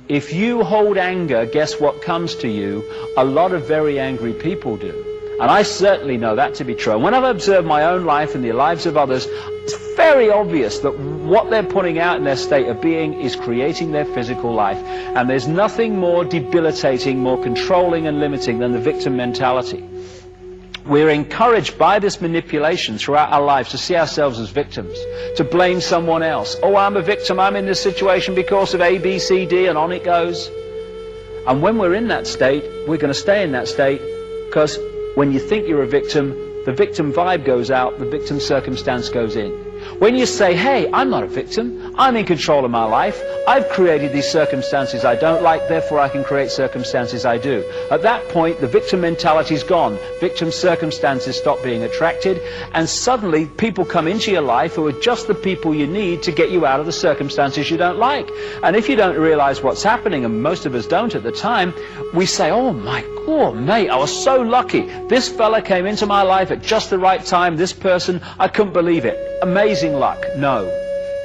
if you hold anger, guess what comes to you? A lot of very angry people do. And I certainly know that to be true. And when I've observed my own life and the lives of others, it's very obvious that what they're putting out in their state of being is creating their physical life. And there's nothing more debilitating, more controlling and limiting than the victim mentality. We're encouraged by this manipulation throughout our lives to see ourselves as victims, to blame someone else. Oh, I'm a victim, I'm in this situation because of A, B, C, D, and on it goes. And when we're in that state, we're going to stay in that state, because when you think you're a victim, the victim vibe goes out, the victim circumstance goes in. When you say, hey, I'm not a victim, I'm in control of my life, I've created these circumstances I don't like, therefore I can create circumstances I do. At that point, the victim mentality's gone. Victim circumstances stop being attracted, and suddenly people come into your life who are just the people you need to get you out of the circumstances you don't like. And if you don't realize what's happening, and most of us don't at the time, we say, oh my God, mate, I was so lucky. This fella came into my life at just the right time, this person, I couldn't believe it. Amazing luck. No.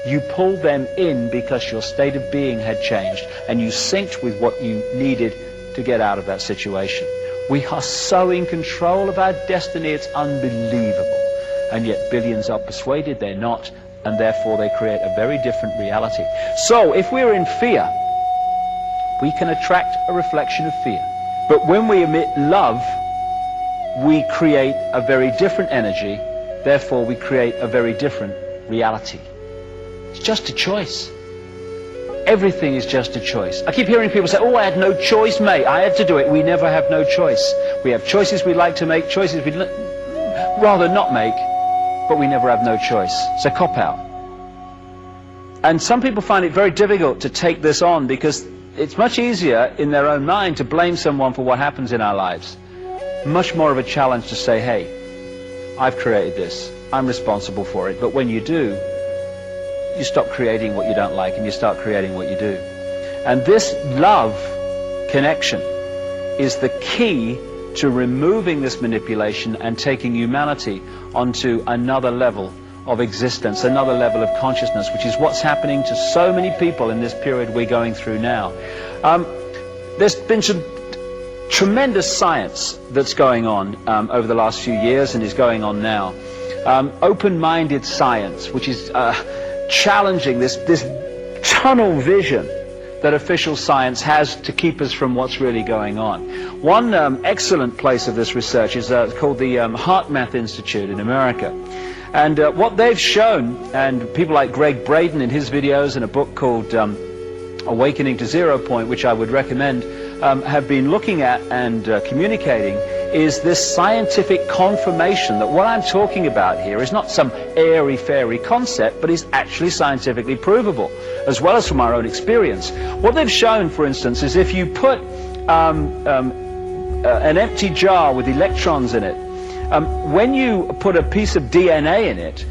You pulled them in because your state of being had changed, and you synced with what you needed to get out of that situation. We are so in control of our destiny, it's unbelievable. And yet billions are persuaded they're not, and therefore they create a very different reality. So if we're in fear, we can attract a reflection of fear. But when we emit love, we create a very different energy, therefore we create a very different reality. It's just a choice. Everything is just a choice. I keep hearing people say, oh, I had no choice, mate. I had to do it. We never have no choice. We have choices we'd like to make, choices we'd rather not make, but we never have no choice. It's a cop-out. And some people find it very difficult to take this on, because it's much easier in their own mind to blame someone for what happens in our lives. Much more of a challenge to say, hey, I've created this. I'm responsible for it. But when you do, you stop creating what you don't like and you start creating what you do. And this love connection is the key to removing this manipulation and taking humanity onto another level of existence, another level of consciousness, which is what's happening to so many people in this period we're going through now. There's been some tremendous science that's going on over the last few years and is going on now. Open-minded science, which is challenging this tunnel vision that official science has to keep us from what's really going on. One excellent place of this research is called the HeartMath Institute in America. And what they've shown, and people like Greg Braden in his videos and a book called Awakening to Zero Point, which I would recommend, have been looking at and communicating, is this scientific confirmation that what I'm talking about here is not some airy-fairy concept, but is actually scientifically provable, as well as from our own experience. What they've shown, for instance, is if you put an empty jar with electrons in it, when you put a piece of DNA in it,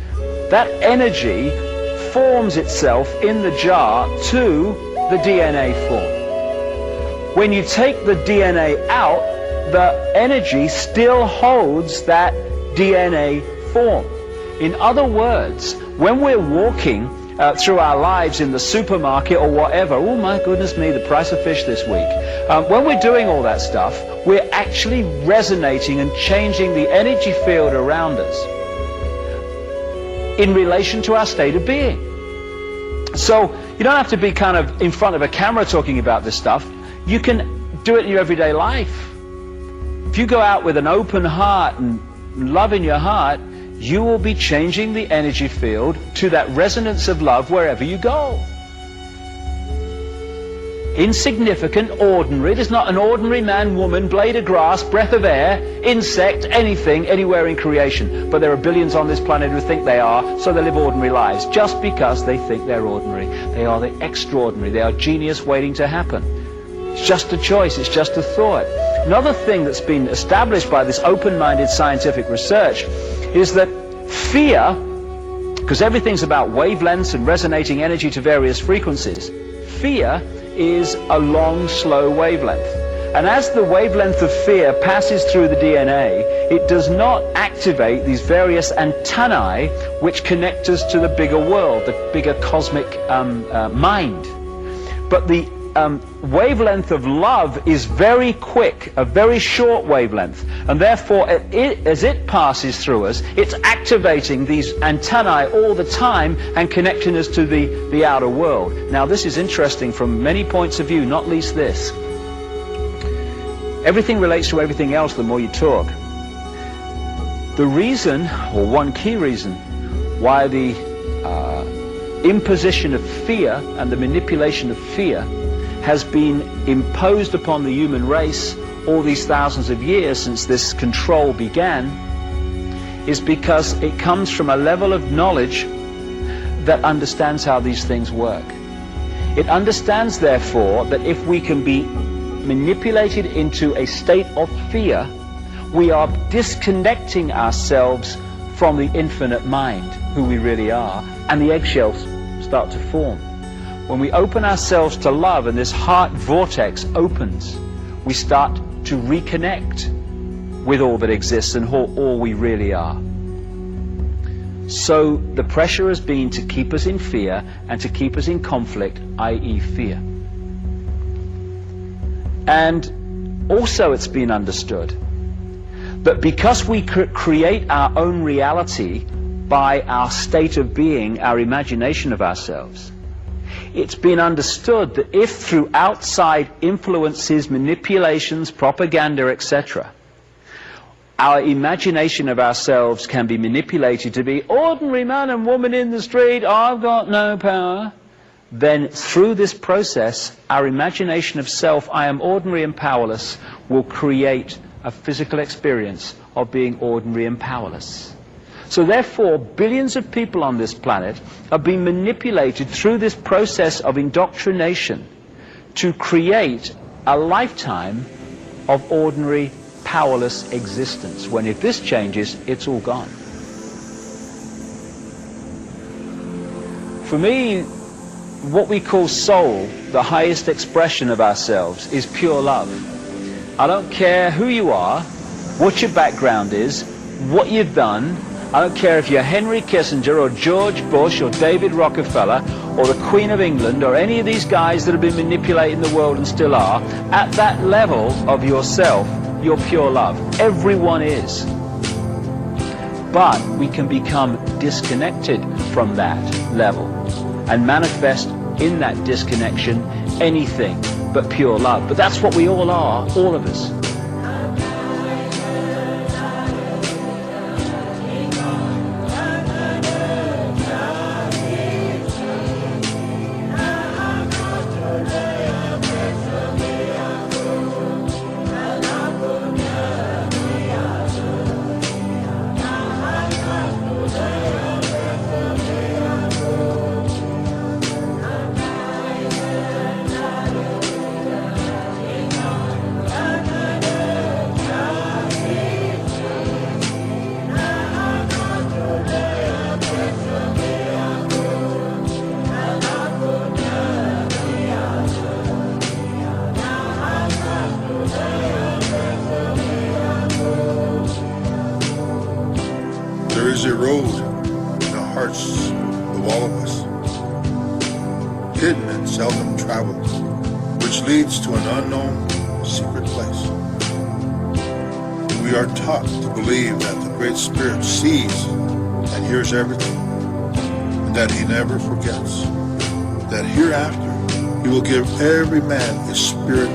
that energy forms itself in the jar to the DNA form. When you take the DNA out, the energy still holds that DNA form. In other words, when we're walking through our lives in the supermarket or whatever, oh my goodness me, the price of fish this week. When we're doing all that stuff, we're actually resonating and changing the energy field around us in relation to our state of being. So you don't have to be kind of in front of a camera talking about this stuff. You can do it in your everyday life. If you go out with an open heart and love in your heart, you will be changing the energy field to that resonance of love wherever you go. Insignificant, ordinary. There's not an ordinary man, woman, blade of grass, breath of air, insect, anything, anywhere in creation. But there are billions on this planet who think they are, so they live ordinary lives. Just because they think they're ordinary. They are the extraordinary. They are genius waiting to happen. It's just a choice. It's just a thought. Another thing that's been established by this open-minded scientific research is that fear, because everything's about wavelengths and resonating energy to various frequencies, fear is a long, slow wavelength. And as the wavelength of fear passes through the DNA, it does not activate these various antennae which connect us to the bigger world, the bigger cosmic mind. But the wavelength of love is very quick, a very short wavelength, and therefore as it passes through us, it's activating these antennae all the time and connecting us to the outer world. Now this is interesting from many points of view, not least this. Everything relates to everything else the more you talk. The reason, or one key reason, why the imposition of fear and the manipulation of fear has been imposed upon the human race all these thousands of years since this control began is because it comes from a level of knowledge that understands how these things work. It understands, therefore, that if we can be manipulated into a state of fear, we are disconnecting ourselves from the infinite mind, who we really are, and the eggshells start to form. When we open ourselves to love and this heart vortex opens, we start to reconnect with all that exists and all we really are. So the pressure has been to keep us in fear and to keep us in conflict, i.e. fear. And also it's been understood that because we create our own reality by our state of being, our imagination of ourselves, it's been understood that if through outside influences, manipulations, propaganda, etc., our imagination of ourselves can be manipulated to be ordinary man and woman in the street, I've got no power, then through this process, our imagination of self, I am ordinary and powerless, will create a physical experience of being ordinary and powerless. So therefore, billions of people on this planet are being manipulated through this process of indoctrination to create a lifetime of ordinary, powerless existence, when if this changes, it's all gone. For me, what we call soul, the highest expression of ourselves, is pure love. I don't care who you are, what your background is, what you've done. I don't care if you're Henry Kissinger or George Bush or David Rockefeller or the Queen of England or any of these guys that have been manipulating the world and still are. At that level of yourself, you're pure love. Everyone is. But we can become disconnected from that level and manifest in that disconnection anything but pure love. But that's what we all are, all of us. There is a road in the hearts of all of us, hidden and seldom traveled, which leads to an unknown, secret place. We are taught to believe that the Great Spirit sees and hears everything, and that He never forgets, that hereafter He will give every man his spirit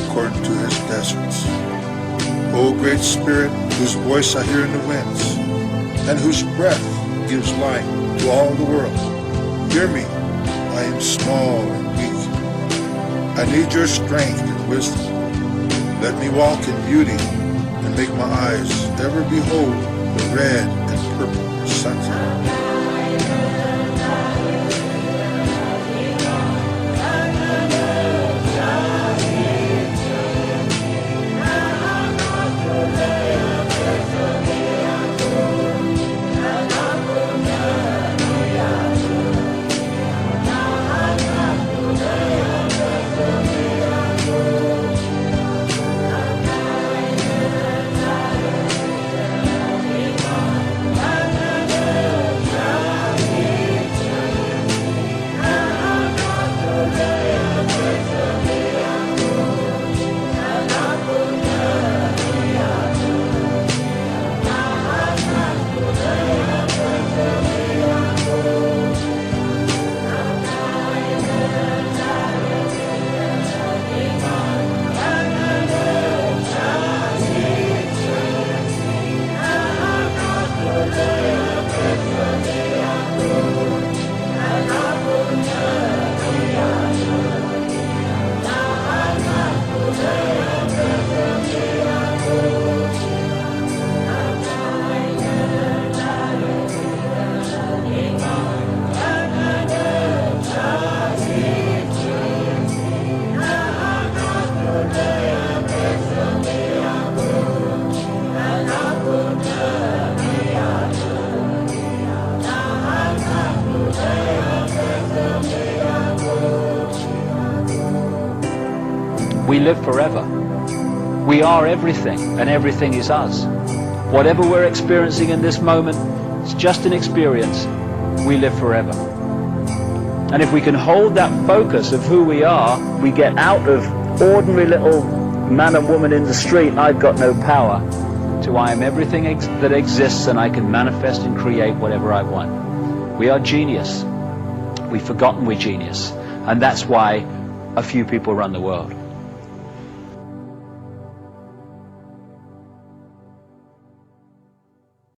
according to his deserts. O Great Spirit, whose voice I hear in the winds, and whose breath gives life to all the world, hear me. I am small and weak. I need your strength and wisdom. Let me walk in beauty and make my eyes ever behold the red and purple sunset. We live forever. We are everything, and everything is us. Whatever we're experiencing in this moment, it's just an experience. We live forever. And if we can hold that focus of who we are, we get out of ordinary little man and woman in the street, I've got no power, to I am everything that exists and I can manifest and create whatever I want. We are genius. We've forgotten we're genius. And that's why a few people run the world.